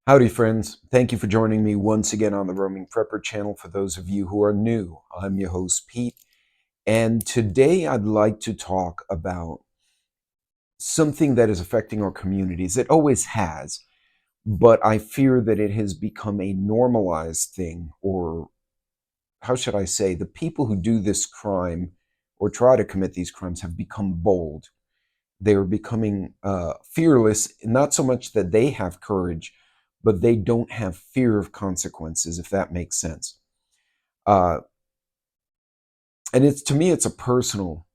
Howdy, friends. Thank you for joining me once again on the Roaming Prepper channel. For those of you who are new, I'm your host, Pete. And today I'd like to talk about something that is affecting our communities. It always has, but I fear that it has become a normalized thing, or how should I say, the people who do this crime or try to commit these crimes have become bold. They are becoming fearless, not so much that they have courage, but they don't have fear of consequences, if that makes sense. Uh, and to me, it's a personal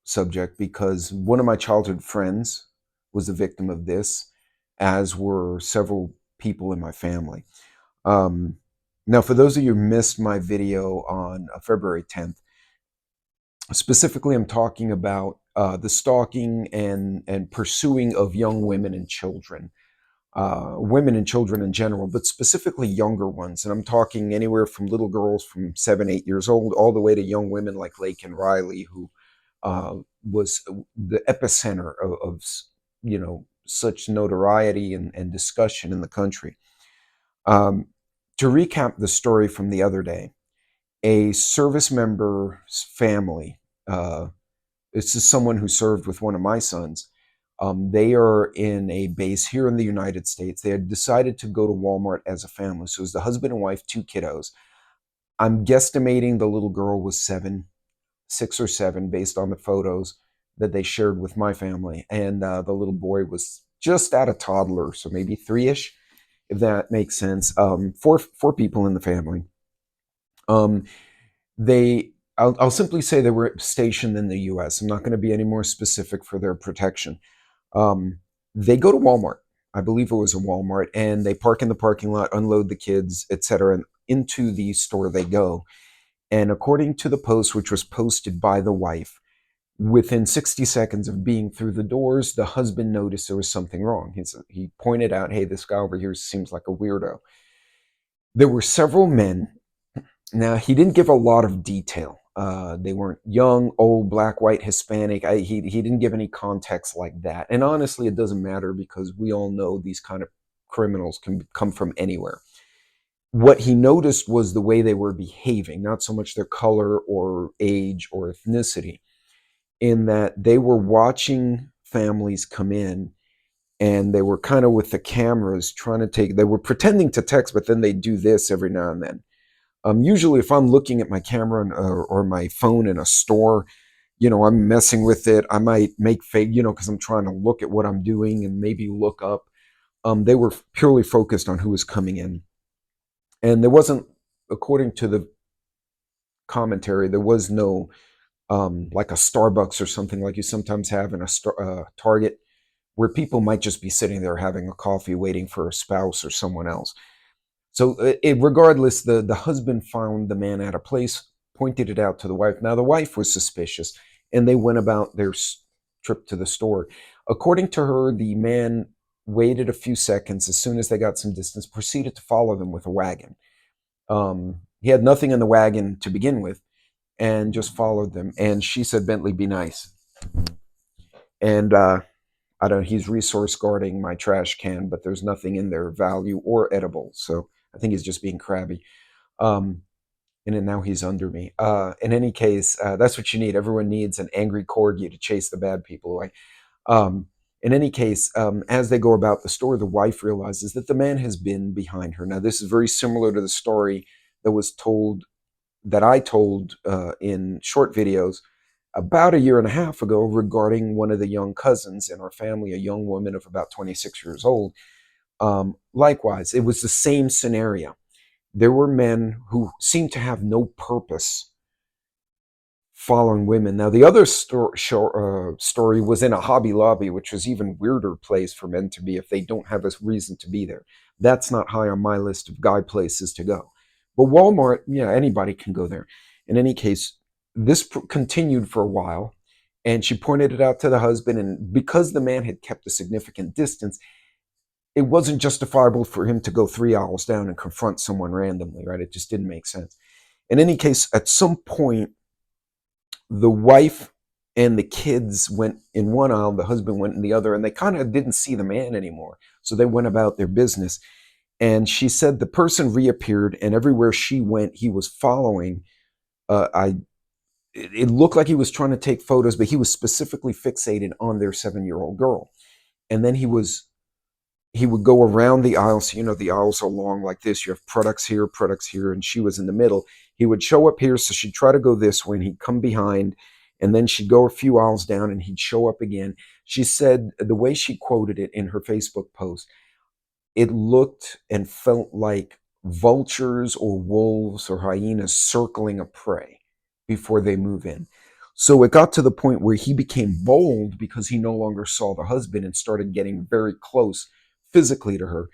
subject because one of my childhood friends was a victim of this, as were several people in my family. Um, Now, for those of you who missed my video on February 10th, specifically, I'm talking about the stalking and pursuing of young women and children. Women and children in general, but specifically younger ones. And I'm talking anywhere from little girls from 7, 8 years old, all the way to young women like Lake and Riley, who was the epicenter of such notoriety and discussion in the country. Um, to recap the story from the other day, a service member's family, this is someone who served with one of my sons. They are in a base here in the United States. They had decided to go to Walmart as a family. So it was the husband and wife, two kiddos. I'm guesstimating the little girl was 6 or 7, based on the photos that they shared with my family. And the little boy was just at a toddler, so maybe 3-ish, if that makes sense. Four people in the family. Um, I'll simply say they were stationed in the U.S. I'm not going to be any more specific for their protection. Um, they go to Walmart. I believe it was a Walmart, and they park in the parking lot, unload the kids, etc., and into the store they go. And according to the post, which was posted by the wife, within 60 seconds of being through the doors, the husband noticed there was something wrong. He pointed out, "Hey, this guy over here seems like a weirdo." There were several men. Now, he didn't give a lot of detail. They weren't young, old, black, white, Hispanic. He didn't give any context like that. And honestly, it doesn't matter because we all know these kind of criminals can come from anywhere. What he noticed was the way they were behaving, not so much their color or age or ethnicity, in that they were watching families come in, and they were kind of with the cameras trying to they were pretending to text, but then they do this every now and then. Usually, if I'm looking at my camera or my phone in a store, I'm messing with it. I might make fake, because I'm trying to look at what I'm doing and maybe look up. They were purely focused on who was coming in. And there wasn't, according to the commentary, there was no like a Starbucks or something like you sometimes have in a Target, where people might just be sitting there having a coffee waiting for a spouse or someone else. So regardless, the husband found the man at a place, pointed it out to the wife. Now the wife was suspicious, and they went about their trip to the store. According to her, the man waited a few seconds. As soon as they got some distance, proceeded to follow them with a wagon. He had nothing in the wagon to begin with, and just followed them. And she said, "Bentley, be nice." And I don't. He's resource guarding my trash can, but there's nothing in there value or edible. So I think he's just being crabby. Um, and then now he's under me. In any case, that's what you need. Everyone needs an angry corgi to chase the bad people away. Um, in any case, as they go about the store, the wife realizes that the man has been behind her. Now, this is very similar to the story that was told, that I told in short videos about a year and a half ago, regarding one of the young cousins in our family, a young woman of about 26 years old. Likewise, it was the same scenario. There were men who seemed to have no purpose following women. Now, the other story was in a Hobby Lobby, which was even weirder place for men to be if they don't have a reason to be there. That's not high on my list of guy places to go. But Walmart, yeah, anybody can go there. In any case, this continued for a while, and she pointed it out to the husband. And because the man had kept a significant distance, it wasn't justifiable for him to go 3 aisles down and confront someone randomly, right? It just didn't make sense. In any case, at some point, the wife and the kids went in one aisle, the husband went in the other, and they kind of didn't see the man anymore. So they went about their business. And she said the person reappeared, and everywhere she went, he was following. I It looked like he was trying to take photos, but he was specifically fixated on their 7-year-old girl. And then he would go around the aisles. So, the aisles are long like this. You have products here, and she was in the middle. He would show up here, so she'd try to go this way, and he'd come behind, and then she'd go a few aisles down, and he'd show up again. She said, the way she quoted it in her Facebook post, it looked and felt like vultures or wolves or hyenas circling a prey before they move in. So it got to the point where he became bold because he no longer saw the husband and started getting very close physically to her.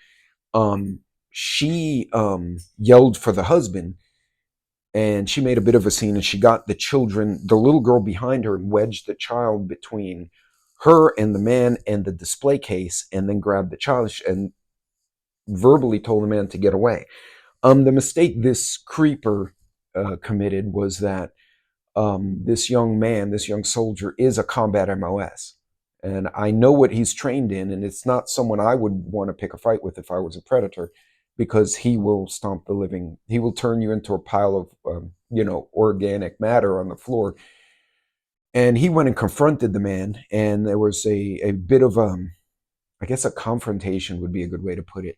She yelled for the husband, and she made a bit of a scene, and she got the little girl behind her, and wedged the child between her and the man and the display case, and then grabbed the child and verbally told the man to get away. The mistake this creeper committed was that this young soldier is a combat MOS. And I know what he's trained in, and it's not someone I would want to pick a fight with if I was a predator, because he will he will turn you into a pile of, organic matter on the floor. And he went and confronted the man, and there was a bit of, I guess a confrontation would be a good way to put it.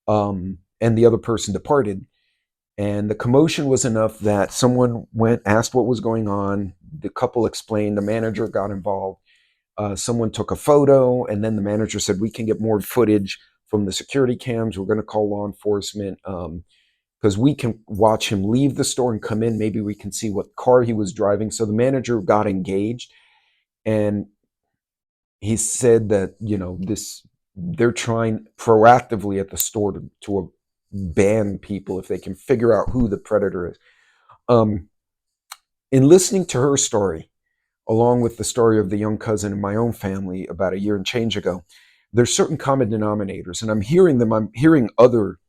And the other person departed. And the commotion was enough that someone asked what was going on. The couple explained, the manager got involved. Someone took a photo, and then the manager said, we can get more footage from the security cams. We're going to call law enforcement because we can watch him leave the store and come in. Maybe we can see what car he was driving. So the manager got engaged, and he said that, they're trying proactively at the store to ban people if they can figure out who the predator is. In listening to her story, along with the story of the young cousin in my own family about a year and change ago, there's certain common denominators, and I'm hearing them. I'm hearing other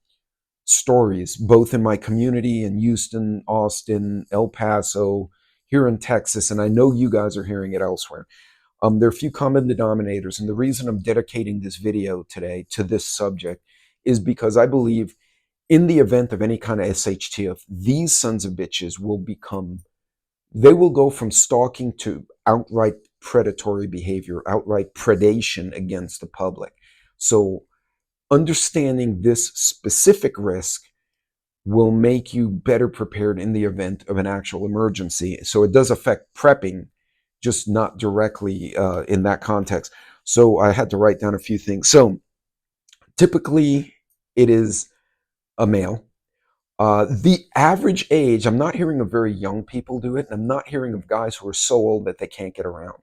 stories, both in my community in Houston, Austin, El Paso, here in Texas, and I know you guys are hearing it elsewhere. There are a few common denominators, and the reason I'm dedicating this video today to this subject is because I believe in the event of any kind of SHTF, these sons of bitches they will go from stalking to outright predatory behavior, outright predation against the public. So understanding this specific risk will make you better prepared in the event of an actual emergency. So it does affect prepping, just not directly in that context. So I had to write down a few things. So typically it is a male. The average age, I'm not hearing of very young people do it, and I'm not hearing of guys who are so old that they can't get around.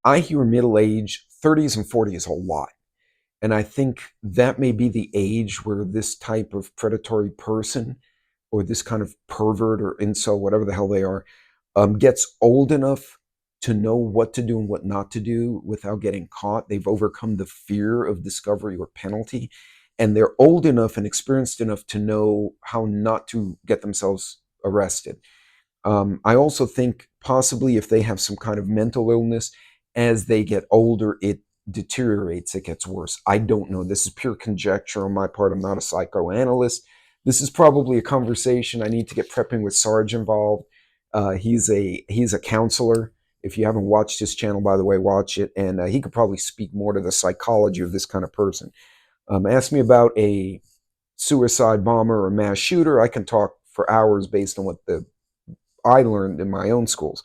I hear middle age, 30s and 40s a lot. And I think that may be the age where this type of predatory person or this kind of pervert or incel, whatever the hell they are, gets old enough to know what to do and what not to do without getting caught. They've overcome the fear of discovery or penalty, and they're old enough and experienced enough to know how not to get themselves arrested. I also think possibly if they have some kind of mental illness, as they get older, it deteriorates, it gets worse. I don't know. This is pure conjecture on my part. I'm not a psychoanalyst. This is probably a conversation I need to get prepping with Sarge involved. He's a counselor. If you haven't watched his channel, by the way, watch it. And he could probably speak more to the psychology of this kind of person. Ask me about a suicide bomber or mass shooter. I can talk for hours based on what I learned in my own schools.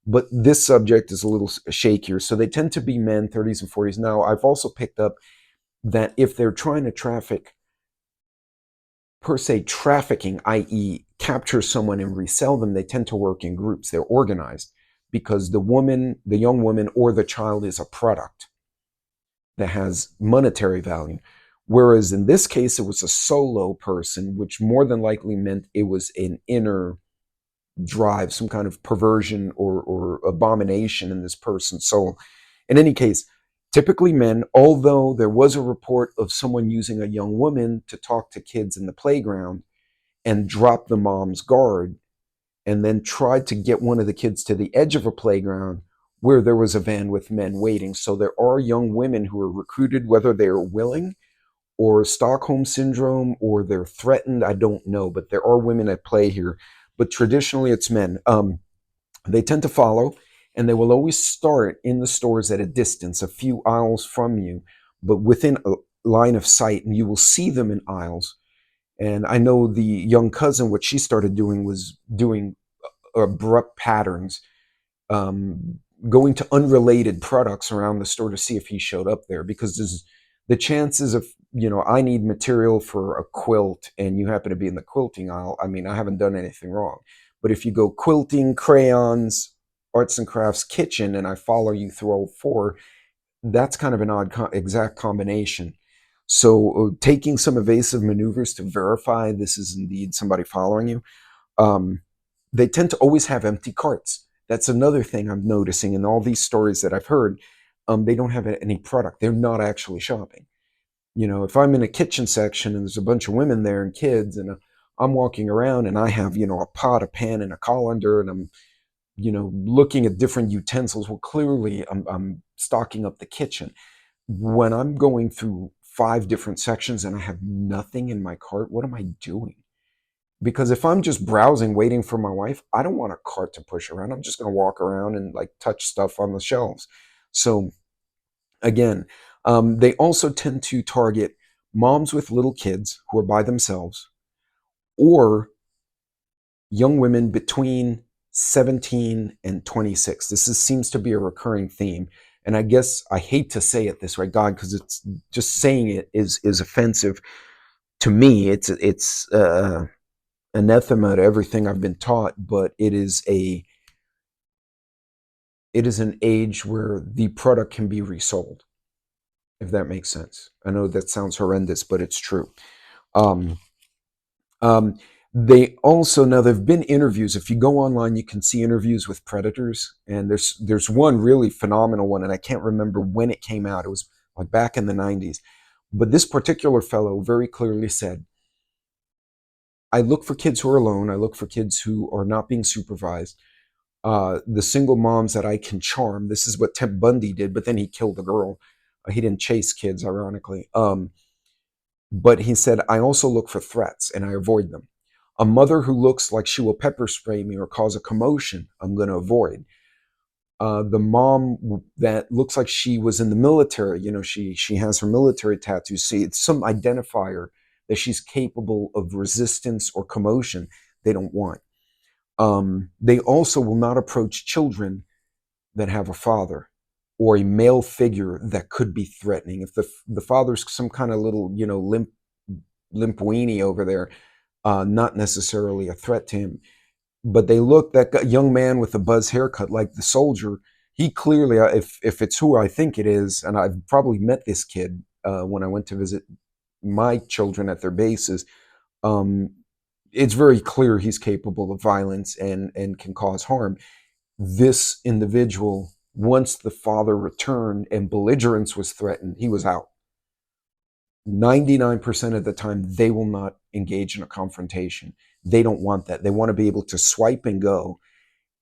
But this subject is a little shakier. So they tend to be men, 30s and 40s. Now, I've also picked up that if they're trying to traffic, per se trafficking, i.e. capture someone and resell them, they tend to work in groups. They're organized because the young woman or the child is a product that has monetary value. Whereas in this case, it was a solo person, which more than likely meant it was an inner drive, some kind of perversion or abomination in this person's soul. In any case, typically men, although there was a report of someone using a young woman to talk to kids in the playground and drop the mom's guard and then tried to get one of the kids to the edge of a playground where there was a van with men waiting. So there are young women who are recruited, whether they are willing or Stockholm syndrome, or they're threatened. I don't know, but there are women at play here. But traditionally, it's men. They tend to follow, and they will always start in the stores at a distance, a few aisles from you, but within a line of sight, and you will see them in aisles. And I know the young cousin, what she started doing was doing abrupt patterns, um, going to unrelated products around the store to see if he showed up there, because there's the chances of, I need material for a quilt and you happen to be in the quilting aisle. I mean, I haven't done anything wrong. But if you go quilting, crayons, arts and crafts, kitchen, and I follow you through all four, that's kind of an odd exact combination. So taking some evasive maneuvers to verify this is indeed somebody following you. Um, they tend to always have empty carts. That's another thing I'm noticing in all these stories that I've heard. They don't have any product. They're not actually shopping. If I'm in a kitchen section and there's a bunch of women there and kids, and I'm walking around and I have, a pot, a pan, and a colander, and I'm, looking at different utensils. Well, clearly I'm stocking up the kitchen. When I'm going through 5 different sections and I have nothing in my cart, what am I doing? Because if I'm just browsing, waiting for my wife, I don't want a cart to push around. I'm just going to walk around and like touch stuff on the shelves. So again, they also tend to target moms with little kids who are by themselves, or young women between 17 and 26. Seems to be a recurring theme. And I guess I hate to say it this way, God, because it's just saying it is offensive to me. It's anathema to everything I've been taught, but it is an age where the product can be resold, if that makes sense. I know that sounds horrendous, but it's true. Um, um, they also, now there've been interviews. If you go online, you can see interviews with predators, and there's one really phenomenal one, and I can't remember when it came out. It was like back in the 90s. But this particular fellow very clearly said, I look for kids who are alone. I look for kids who are not being supervised. The single moms that I can charm. This is what Ted Bundy did, but then he killed the girl. He didn't chase kids, ironically. But he said, I also look for threats and I avoid them. A mother who looks like she will pepper spray me or cause a commotion, I'm going to avoid. The mom that looks like she was in the military, she has her military tattoos. See, it's some identifier that she's capable of resistance or commotion they don't want. They also will not approach children that have a father or a male figure that could be threatening. If the father's some kind of little, limp weenie over there, not necessarily a threat to him. But they look, that young man with the buzz haircut, like the soldier, he clearly, if it's who I think it is, and I've probably met this kid when I went to visit my children at their bases, it's very clear he's capable of violence and can cause harm. This individual, once the father returned and belligerence was threatened, he was out. 99% of the time, they will not engage in a confrontation. They don't want that. They want to be able to swipe and go.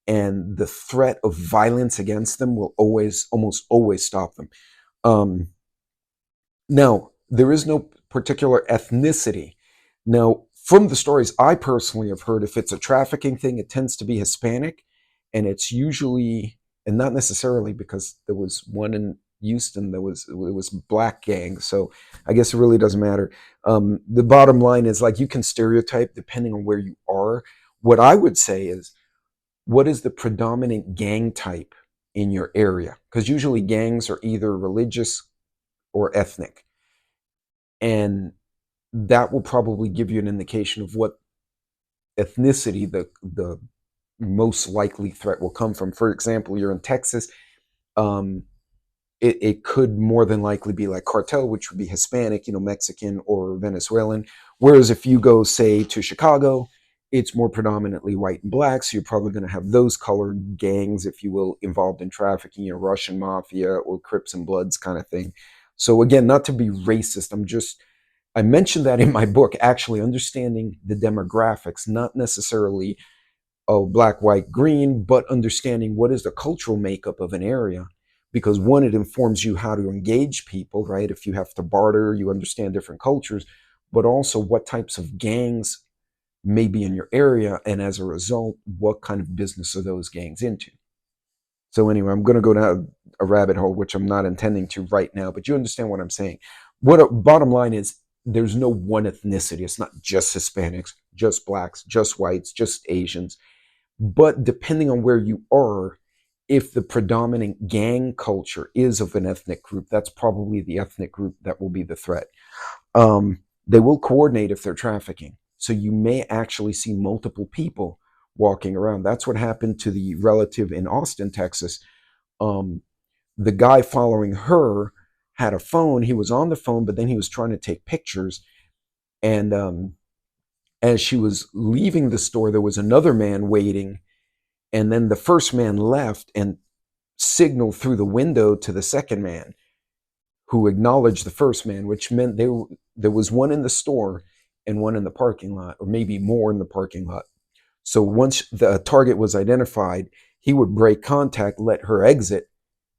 And the threat of violence against them will almost always stop them. Now, there is no particular ethnicity. Now, from the stories I personally have heard, if it's a trafficking thing, it tends to be Hispanic. And it's usually, and not necessarily, because there was one in Houston it was black gang. So I guess it really doesn't matter. The bottom line is, like, you can stereotype depending on where you are. What I would say is, what is the predominant gang type in your area? Because usually gangs are either religious or ethnic. And that will probably give you an indication of what ethnicity the most likely threat will come from. For example, you're in Texas, it could more than likely be like cartel, which would be Hispanic, Mexican or Venezuelan. Whereas if you go, say, to Chicago, it's more predominantly white and black. So you're probably going to have those colored gangs, if you will, involved in trafficking, Russian mafia or Crips and Bloods kind of thing. So again, not to be racist, I mentioned that in my book, actually understanding the demographics, not necessarily black, white, green, but understanding what is the cultural makeup of an area. because one, it informs you how to engage people, right? If you have to barter, you understand different cultures, but also what types of gangs may be in your area, and as a result, what kind of business are those gangs into. So anyway, I'm going to go down a rabbit hole, which I'm not intending to right now, but you understand what I'm saying. Bottom line is, there's no one ethnicity. It's not just Hispanics, just blacks, just whites, just Asians. But depending on where you are, if the predominant gang culture is of an ethnic group, that's probably the ethnic group that will be the threat. They will coordinate if they're trafficking. So you may actually see multiple people walking around. That's what happened to the relative in Austin, Texas. Um, the guy following her had a phone. He was on the phone, but then he was trying to take pictures. And as she was leaving the store, there was another man waiting. And then the first man left and signaled through the window to the second man, who acknowledged the first man, which meant there was one in the store and one in the parking lot, or maybe more in the parking lot. So once the target was identified, he would break contact, let her exit,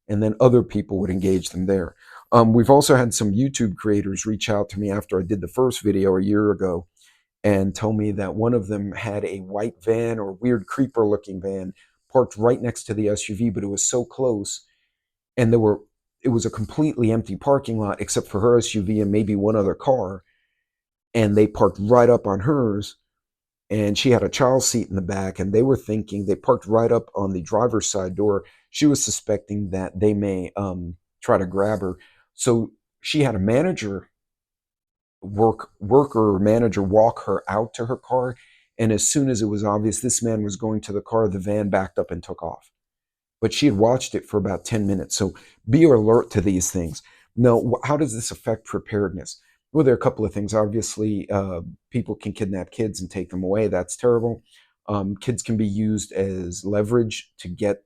and then other people would engage them there. We've also had some YouTube creators reach out to me after I did the first video a year ago and tell me that one of them had a white van, or weird creeper looking van, parked right next to the SUV, but it was so close, and it was a completely empty parking lot except for her SUV and maybe one other car, and they parked right up on hers, and she had a child seat in the back, and they parked right up on the driver's side door. She was suspecting that they may try to grab her. So she had a worker or manager walk her out to her car, and as soon as it was obvious this man was going to the car, the van backed up and took off. But she had watched it for about 10 minutes. So be alert to these things. Now, how does this affect preparedness? Well, there are a couple of things. Obviously, people can kidnap kids and take them away. That's terrible. Kids can be used as leverage to get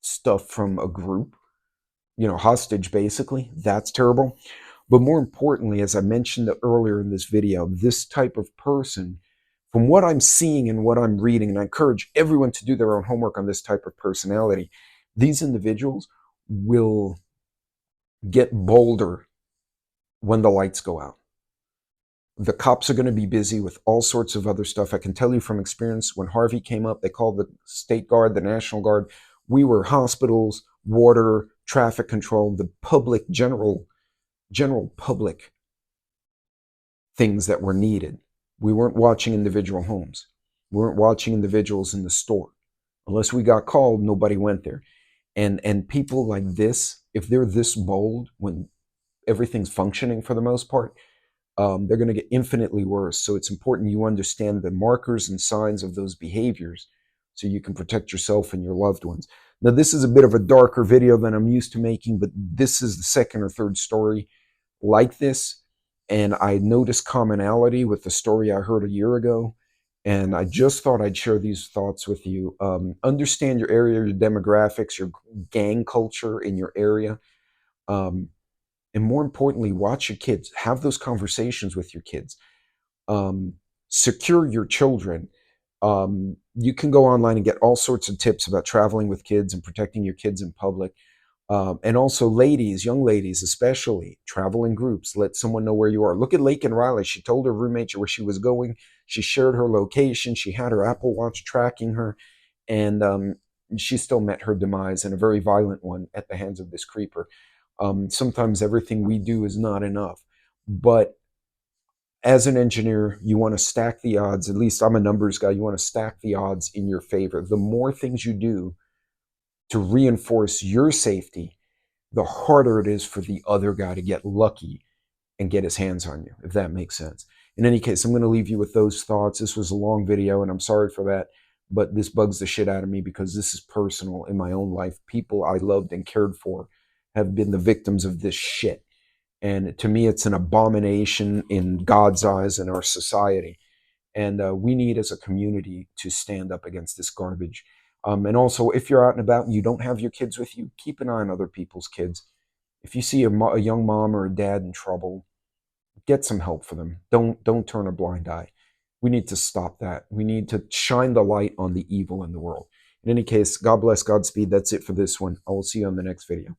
stuff from a group, hostage basically. That's terrible. But more importantly, as I mentioned earlier in this video, this type of person, from what I'm seeing and what I'm reading, and I encourage everyone to do their own homework on this type of personality, these individuals will get bolder when the lights go out. The cops are going to be busy with all sorts of other stuff. I can tell you from experience, when Harvey came up, they called the State Guard, the National Guard. We were hospitals, water, traffic control, the public, general public things that were needed. We weren't watching individual homes. We weren't watching individuals in the store. Unless we got called, nobody went there. And people like this, if they're this bold when everything's functioning for the most part, they're going to get infinitely worse. So it's important you understand the markers and signs of those behaviors so you can protect yourself and your loved ones. Now, this is a bit of a darker video than I'm used to making, but this is the second or third story like this. And I noticed commonality with the story I heard a year ago. And I just thought I'd share these thoughts with you. Understand your area, your demographics, your gang culture in your area. And more importantly, watch your kids. Have those conversations with your kids. Secure your children. You can go online and get all sorts of tips about traveling with kids and protecting your kids in public. And also ladies, young ladies especially, travel in groups. Let someone know where you are. Look at Lake and Riley. She told her roommate where she was going. She shared her location. She had her Apple Watch tracking her. And she still met her demise, and a very violent one, at the hands of this creeper. Sometimes everything we do is not enough. But as an engineer, you want to stack the odds. At least I'm a numbers guy. You want to stack the odds in your favor. The more things you do to reinforce your safety, the harder it is for the other guy to get lucky and get his hands on you, if that makes sense. In any case, I'm going to leave you with those thoughts. This was a long video, and I'm sorry for that, but this bugs the shit out of me because this is personal in my own life. People I loved and cared for have been the victims of this shit. And to me, it's an abomination in God's eyes and our society. And we need, as a community, to stand up against this garbage. And also, if you're out and about and you don't have your kids with you, keep an eye on other people's kids. If you see a young mom or a dad in trouble, get some help for them. Don't turn a blind eye. We need to stop that. We need to shine the light on the evil in the world. In any case, God bless, Godspeed. That's it for this one. I will see you on the next video.